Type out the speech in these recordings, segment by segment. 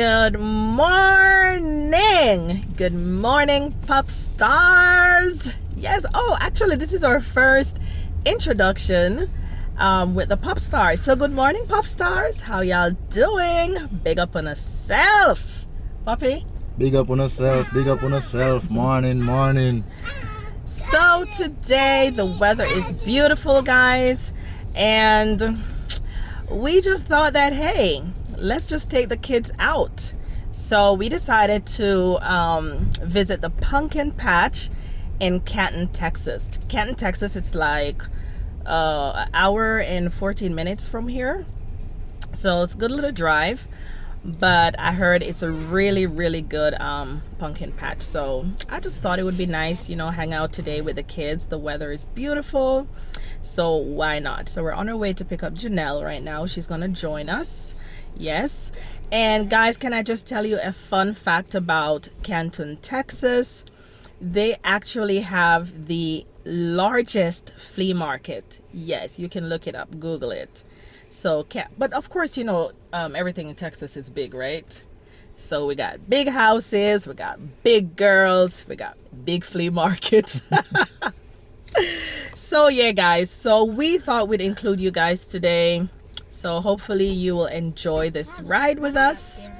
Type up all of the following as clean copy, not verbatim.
Good morning. Good morning, pop stars. Yes. Oh, actually, this is our first introduction with the pop stars. So good morning, pop stars. How y'all doing? Big up on yourself, Poppy. Big up on yourself. Big up on yourself. Morning. So today the weather is beautiful, guys, and we just thought that, hey, let's just take the kids out. So we decided to visit the pumpkin patch in Canton, Texas. Canton, Texas, it's like an hour and 14 minutes from here. So it's a good little drive. But I heard it's a really, really good pumpkin patch. So I just thought it would be nice, you know, hang out today with the kids. The weather is beautiful. So why not? So we're on our way to pick up Janelle right now. She's going to join us. Yes. And guys, can I just tell you a fun fact about Canton, Texas? They actually have the largest flea market. Yes, you can look it up, Google it. So, but of course, you know, everything in Texas is big, right? So we got big houses, we got big girls, we got big flea markets. So yeah, guys, so we thought we'd include you guys today. So hopefully you will enjoy this ride with us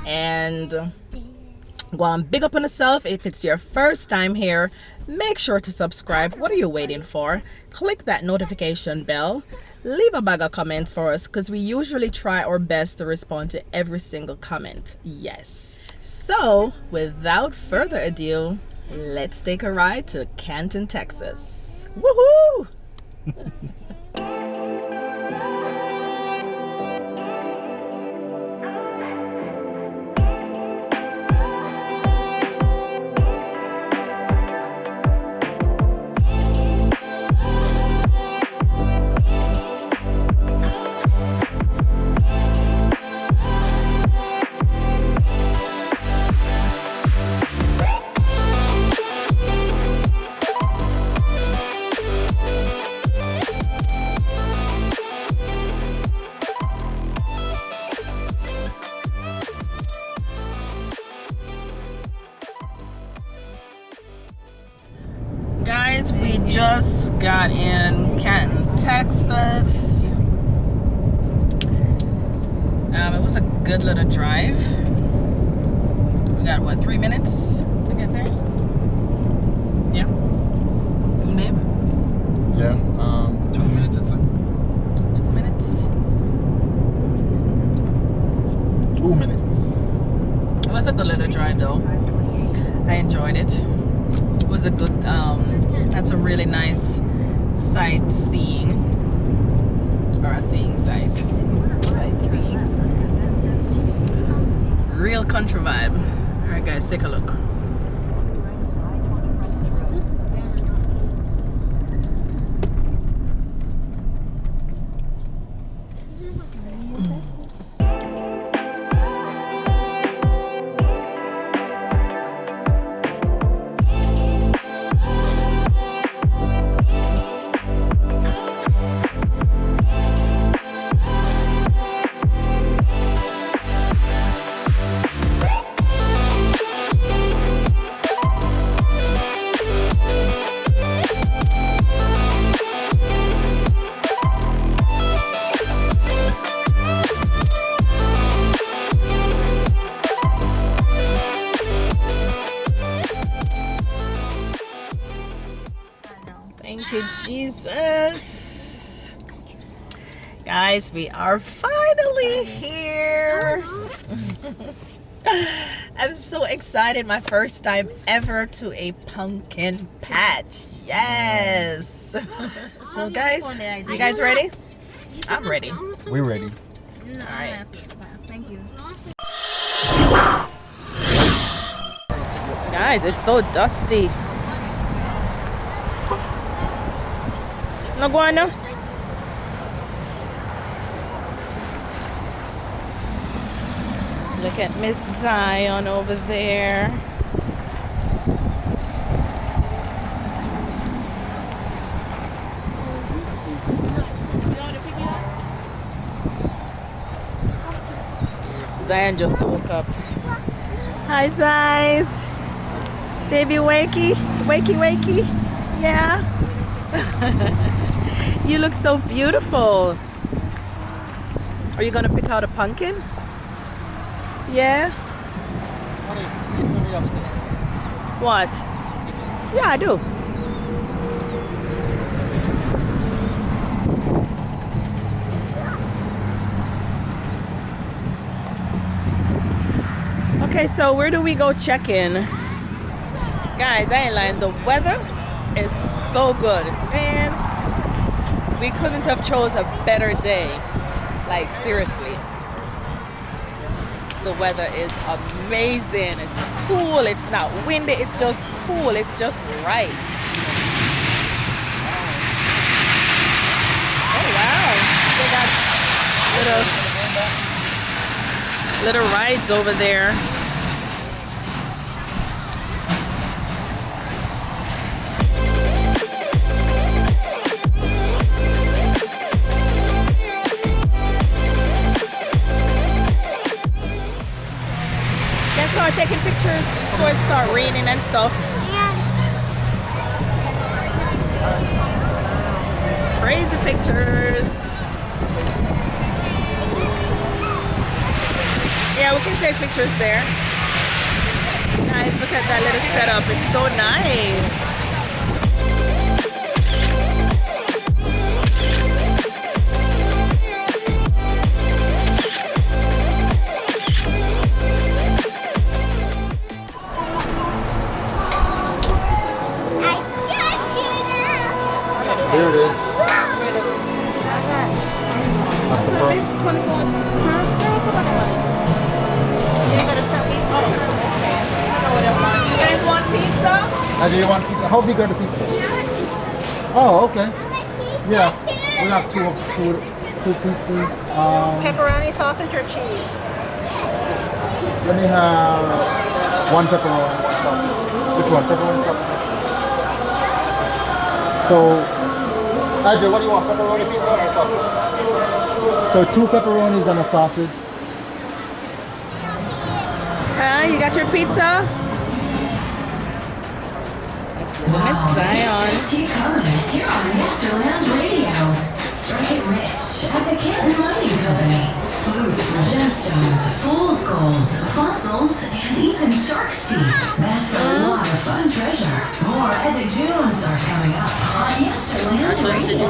and go on, big up on yourself. If it's your first time here, make sure to subscribe. What are you waiting for? Click that notification bell. Leave a bag of comments for us because we usually try our best to respond to every single comment. Yes. So without further ado, let's take a ride to Canton, Texas. Woohoo! Guys, we just got in Canton, Texas. It was a good little drive. We got what, 3 minutes to get there? Yeah, babe. Yeah, 2 minutes it's 2 minutes. 2 minutes. It was a good little drive, though. I enjoyed it. It was a good, had some really nice sightseeing, or a seeing sight, sightseeing, real country vibe. All right, guys, take a look. Thank you, Jesus. Guys, we are finally here. I'm so excited. My first time ever to a pumpkin patch. Yes. So guys, you guys ready? I'm ready. We're ready. All right. Thank you. Guys, it's so dusty. No guano? Look at Miss Zion over there. Zion just woke up. Hi, Ziz. Baby wakey? Wakey, wakey? Yeah? You look so beautiful. Are you gonna pick out a pumpkin? Yeah? What? Yeah, I do. Okay, so where do we go check in? Guys, I ain't lying. The weather is so good. Man, we couldn't have chose a better day. Like, seriously. The weather is amazing. It's cool. It's not windy. It's just cool. It's just right. Oh, wow. They got little rides over there. Start taking pictures before it start raining and stuff. Crazy pictures. Yeah, we can take pictures there. Guys, look at that little setup. It's so nice. There it is. That's the front. You guys want pizza? Ajay, you want pizza? How big are the pizzas? Oh, okay. Yeah, we'll have two pizzas. Pepperoni, sausage, or cheese? Let me have one pepperoni, one sausage. Which one? Pepperoni, sausage? So, Ajay, what do you want? Pepperoni pizza or sausage? So 2 pepperonis and a sausage. You got your pizza? That's little Miss Zion. Just keep coming here on Yesterland Radio. Strike it rich at the Canton Mining Company. Sleuths for gemstones, fool's gold, fossils, and even shark's teeth. That's a lot of fun treasure. More epic tunes are coming up on Yesterland Radio.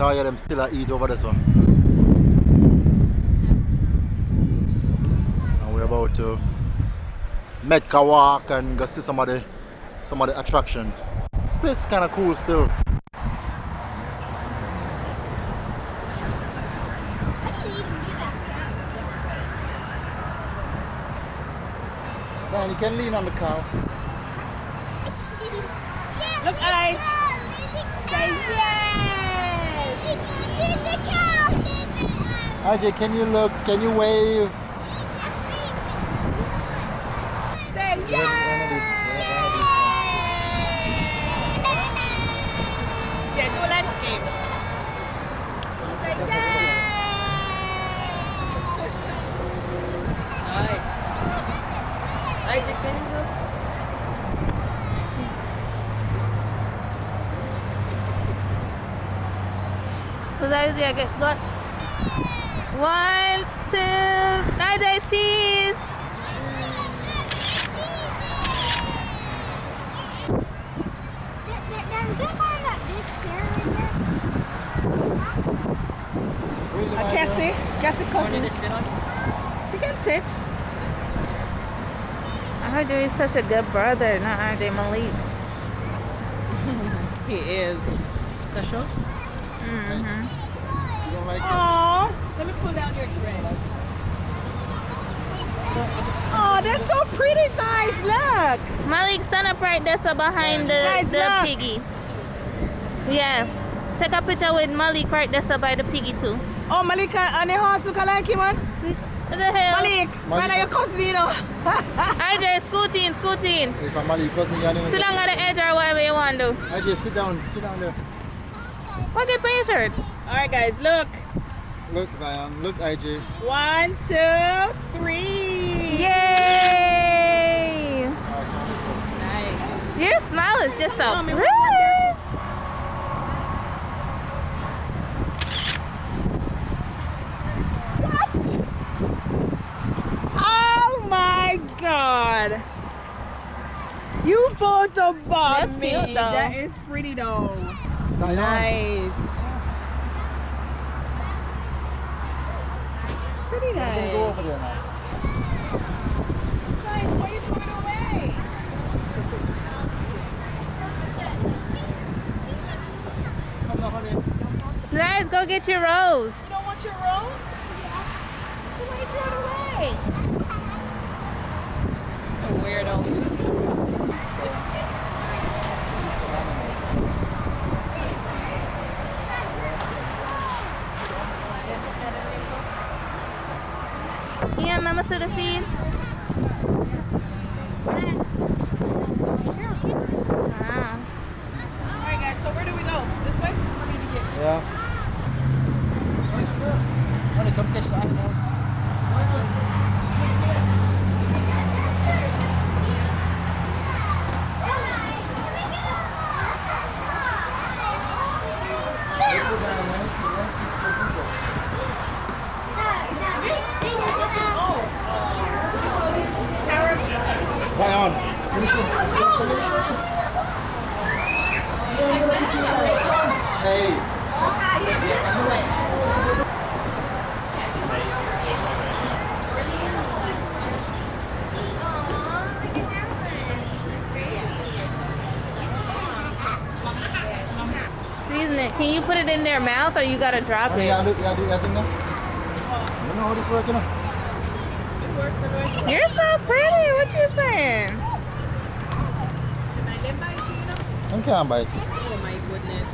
Taya them still eat over there, so. And we're about to make a walk and go see some of the attractions. This place is kinda cool still. Man, you can lean on the car. Look, guys. Say yes. Ajay, can you look? Can you wave? Say yes. Yeah, do a landscape. Say yes. Nice. Ajay, can you look? Look. 1, 2, Ajay, cheese. Cassie cousin. She can sit. Ajay is such a good brother, not Ajay Malik. He is. Special? Mm-hmm. You don't like it? Aww. Let me pull down your dress. Oh, that's so pretty, Ziz. Look. Malik, stand up right there so behind Guys, the look. piggy. Yeah. Take a picture with Malik right there so by the piggy too. Oh, Malik and the horse look like him, man. What the hell? Malik, man, are your cousin, you know? RJ, scoot in. If I'm Mali cousin, you Sit down on the edge or whatever you want to do. AJ, sit down there. Okay, put your shirt. All right, guys, look. Look, Zion, look, AJ. 1, 2, 3. Yay! Nice. Your smile is just so Mommy, pretty. Oh my God! You photobombed That's me. cute, though. That is pretty though. Zion. Nice. Pretty nice. Go over there now. Guys, why are you throwing it away? Come now, honey. Guys, go get your rose. You don't want your rose? So why you throw it away? It's a weirdo. Yeah, mama to the feed. Wow. Alright guys, so where do we go? This way? Yeah. Honey, come catch the animals. Zion. Hey. Season it. Can you put it in their mouth or you gotta drop Honey, it? yeah, look, yeah, do that thing now. You know how this working now? You're so pretty. What you saying? I can't bite. Oh my goodness.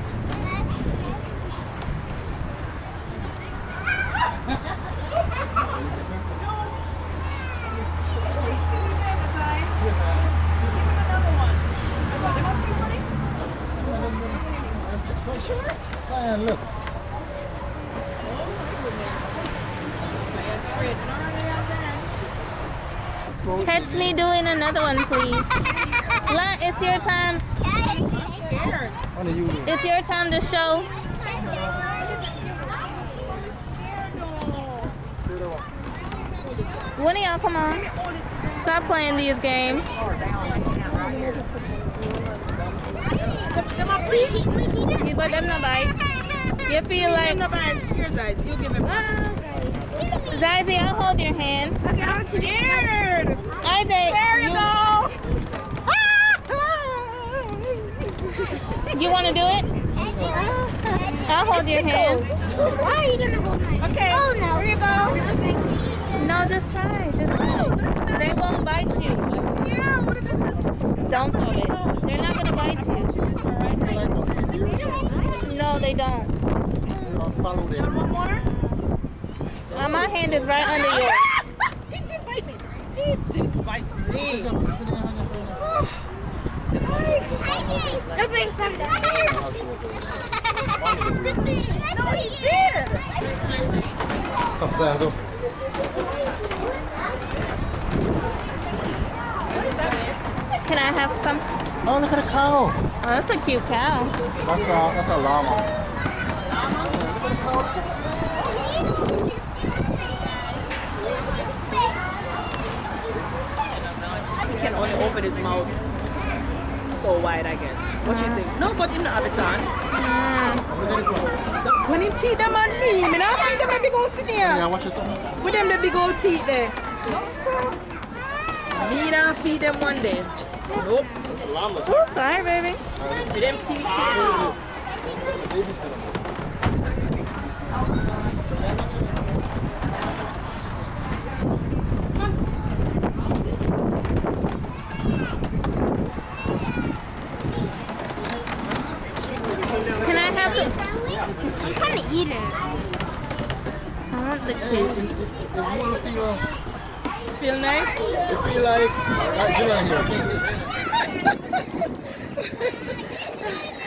Zion, look. Catch me doing another one, please. Blunt, it's your time. Scared. Honey, you do. It's your time to show. One of y'all, come on. Stop playing these games. Them up teeth? You got them no bite. You feel like... Them no bites. Here's eyes. You give him. Zazie, I'll hold your hand. I'm scared. RJ, There you go. You want to do it? I'll hold your hand. Why are you gonna hold my Okay. Oh no. Here you go. No, just try. Just try. They won't bite you. Yeah, what it is. Don't throw it. They're not going to bite you. No, they don't. Follow them. One more? My hand is right under yours. He did bite me. He did bite me. No thanks, I'm done. He bit me. No, he did. Come there, go. What is that, man? Can I have some? Oh, look at the cow. Oh, that's a cute cow. That's a llama. He can only open his mouth so wide, I guess. What you think? No, but him not have it on. Look at this one. When him teeth them on me, I not feed them a big old senior. Yeah, watch this one. With them the big old teeth there. No, sir. Me not feed them one day. Nope. Oh, sorry, baby. See them teeth? Can I have some? I'm trying to eat it. Feel nice? You feel like Julian here.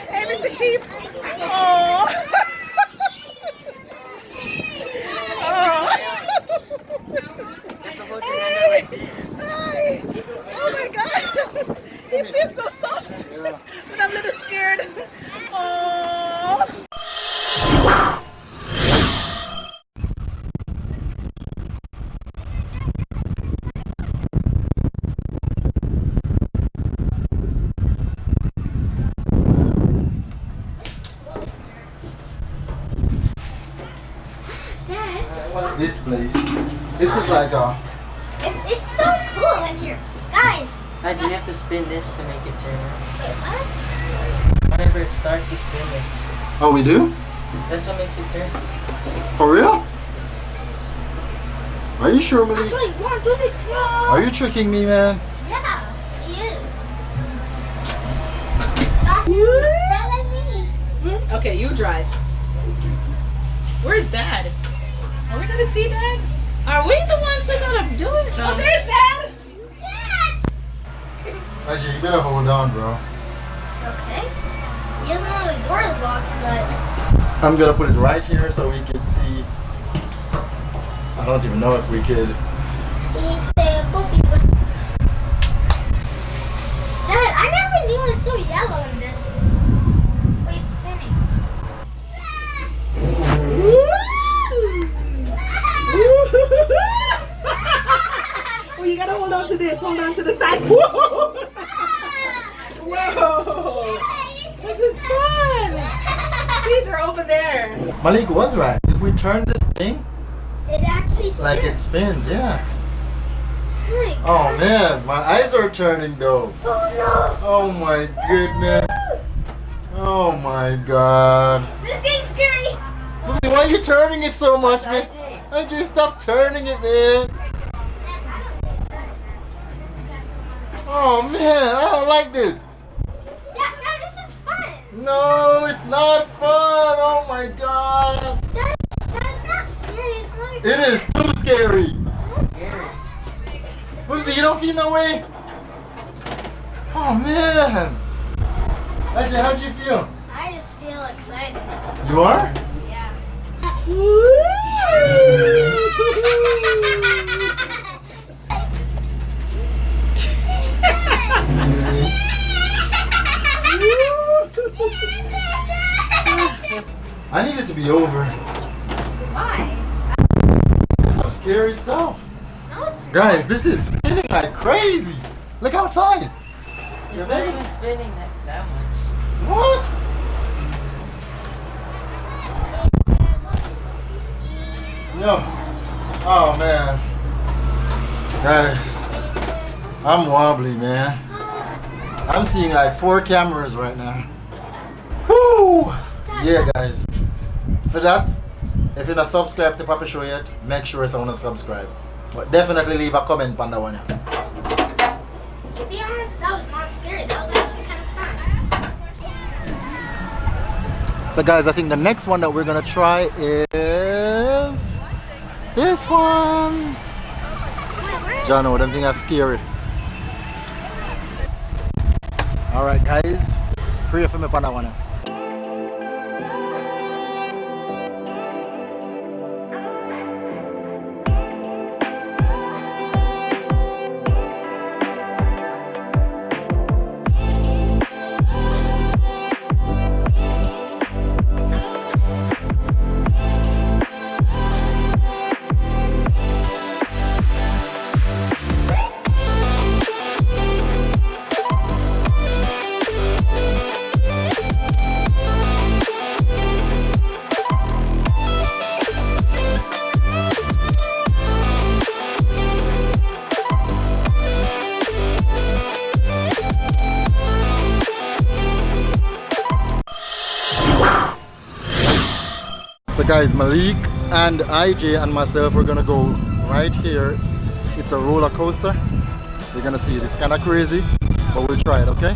Hey, Mr. Sheep. Oh. Oh. Hey. Hi. Oh my God. He feels so soft. Yeah. But I'm a little scared. Oh. What's this place? This is like a... It's so cool in here. Guys. How'd you have to spin this to make it turn? Wait, what? Whenever it starts, you spin this. Oh, we do? That's what makes it turn. For real? Are you sure, Malik? 3, 1, 2, 3, go! Are you tricking me, man? Yeah, he is. That's me. Okay, you drive. Where's Dad? Are we gonna see Dad? Are we the ones that gotta do it? Oh, there's Dad! Actually, you better hold on, bro. Okay. He doesn't know the door is locked, but... I'm gonna put it right here so we can see. I don't even know if we could. He's a poopy. Dad, I never knew it's so yellow in this. Wait, it's spinning. Oh, you gotta hold on to this. Hold on to the side. Whoa! Whoa! This is fun. See, they're over there. Malik was right. If we turn this thing, It actually spins. like it spins, yeah. Oh, Oh man, my eyes are turning though. no. Oh my goodness. Oh my god. This game's scary. Lucy, why are you turning it so much, man? I just stopped turning it, man. Oh man, I don't like this. Dad, this is fun. No, it's not fun. Oh my god. That's not scary. It's really It is too scary. Scary. Lucy, you don't feel no way? Oh man. Actually, how'd you feel? I just feel excited. You are? Yeah. I need it to be over. Why? This is some scary stuff. No, it's not. Guys, this is spinning like crazy. Look outside. It's Yeah, not baby. even spinning that much. What? Yo. Oh man. Guys, I'm wobbly, man. I'm seeing like 4 cameras right now. Woo! Yeah, guys. For that, if you're not subscribed to Poppy Show yet, make sure someone to subscribe. But definitely leave a comment on that one. To be honest, that was not scary. That was actually kind of fun. So guys, I think the next one that we're gonna try is this one. John, I don't think that's scary. Alright guys, pray for me on that one. So guys, Malik and IJ and myself, we're gonna go right here. It's a roller coaster. You're gonna see it. It's kind of crazy, but we'll try it, okay?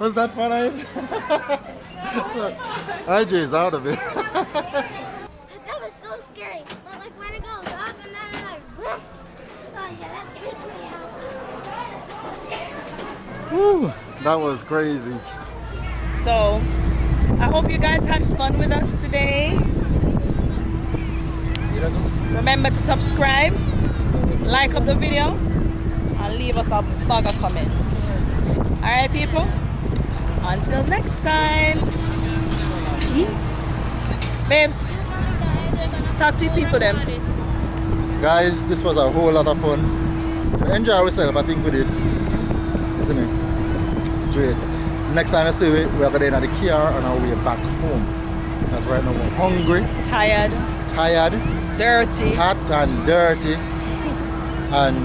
Was that fun, IJ? IJ is out of it. That was so scary. But like when it goes up and then like, oh yeah, that freaked me out. Whew, that was crazy. So I hope you guys had fun with us today. Remember to subscribe, like up the video, and leave us a bag of comments. Alright people, until next time, peace. Babes, talk to people then. Guys, this was a whole lot of fun. We enjoy ourselves, I think we did. Isn't it? Straight. Next time I see we are going in the car on our way back home. Because right now we're hungry, Tired, dirty. hot and dirty. And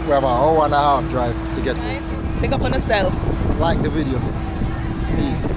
we have an hour and a half drive to get home. Pick up on yourself. Like the video. Peace.